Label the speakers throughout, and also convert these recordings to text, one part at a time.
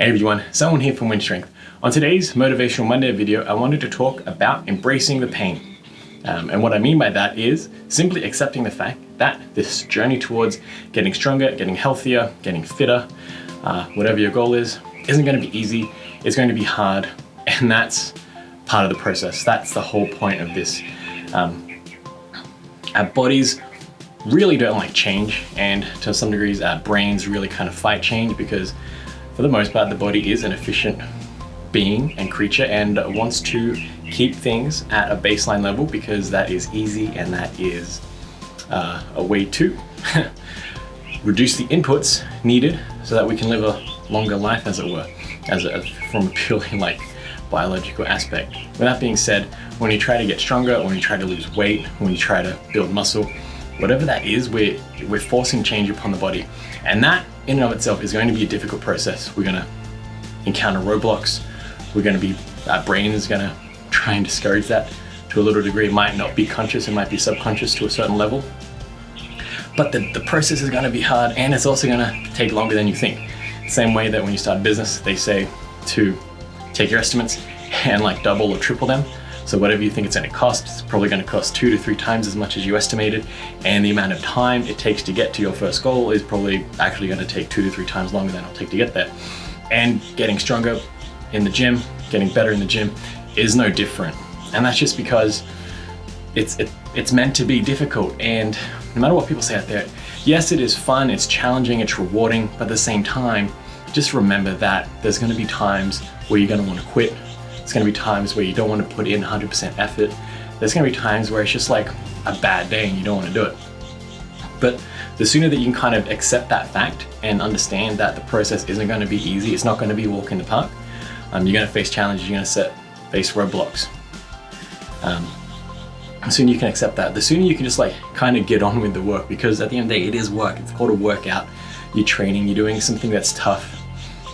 Speaker 1: Hey everyone, someone here from WynnStrength. On today's Motivational Monday video, I wanted to talk about embracing the pain. And what I mean by that is simply accepting the fact that this journey towards getting stronger, getting healthier, getting fitter, whatever your goal is, isn't going to be easy, it's going to be hard, and that's part of the process. That's the whole point of this. Our bodies really don't like change, and to some degrees our brains really kind of fight change because for the most part the body is an efficient being and creature and wants to keep things at a baseline level because that is easy and that is a way to reduce the inputs needed so that we can live a longer life, as it were, from a purely like biological aspect. With that being said, when you try to get stronger, when you try to lose weight, when you try to build muscle, whatever that is, we're forcing change upon the body. And that in and of itself is going to be a difficult process. We're going to encounter roadblocks. Our brain is going to try and discourage that to a little degree. It might not be conscious, it might be subconscious to a certain level. But the process is going to be hard, and it's also going to take longer than you think. Same way that when you start a business, they say to take your estimates and like double or triple them. So whatever you think it's going to cost, it's probably going to cost 2 to 3 times as much as you estimated. And the amount of time it takes to get to your first goal is probably actually going to take 2 to 3 times longer than it'll take to get there. And getting stronger in the gym, getting better in the gym is no different. And that's just because it's meant to be difficult. And no matter what people say out there, yes, it is fun, it's challenging, it's rewarding, but at the same time, just remember that there's going to be times where you're going to want to quit. There's going to be times where you don't want to put in 100% effort. There's going to be times where it's just like a bad day and you don't want to do it. But the sooner that you can kind of accept that fact and understand that the process isn't going to be easy, it's not going to be a walk in the park. You're going to face challenges, you're going to face roadblocks. The sooner you can accept that, the sooner you can just like kind of get on with the work, because at the end of the day, it is work. It's called a workout. You're training, you're doing something that's tough.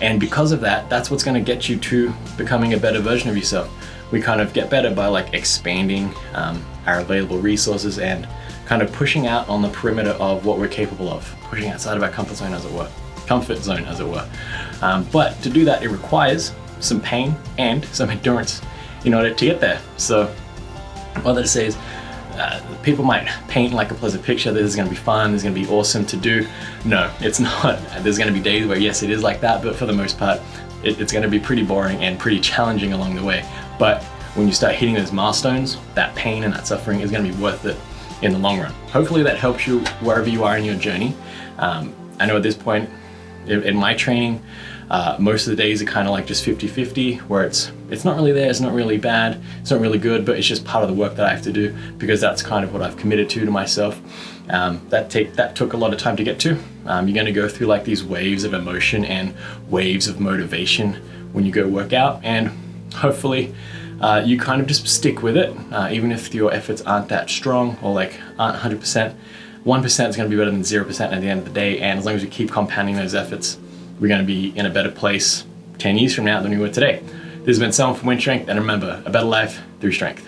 Speaker 1: And because of that, that's what's going to get you to becoming a better version of yourself. We kind of get better by like expanding our available resources and kind of pushing out on the perimeter of what we're capable of, pushing outside of our comfort zone, as it were. But to do that, it requires some pain and some endurance in order to get there. So what that says, people might paint like a pleasant picture that this is going to be fun, this is going to be awesome to do. No, it's not. There's going to be days where yes, it is like that, but for the most part, it's going to be pretty boring and pretty challenging along the way. But when you start hitting those milestones, that pain and that suffering is going to be worth it in the long run. Hopefully that helps you wherever you are in your journey. I know at this point in my training, most of the days are kind of like just 50-50, where it's not really there, it's not really bad, it's not really good, but it's just part of the work that I have to do because that's kind of what I've committed to myself. That took a lot of time to get to. You're going to go through like these waves of emotion and waves of motivation when you go work out, and hopefully you kind of just stick with it, even if your efforts aren't that strong or like aren't 100%. 1% is going to be better than 0% at the end of the day, and as long as we keep compounding those efforts, we're going to be in a better place 10 years from now than we were today. This has been someone from WynnStrength, and remember, a better life through strength.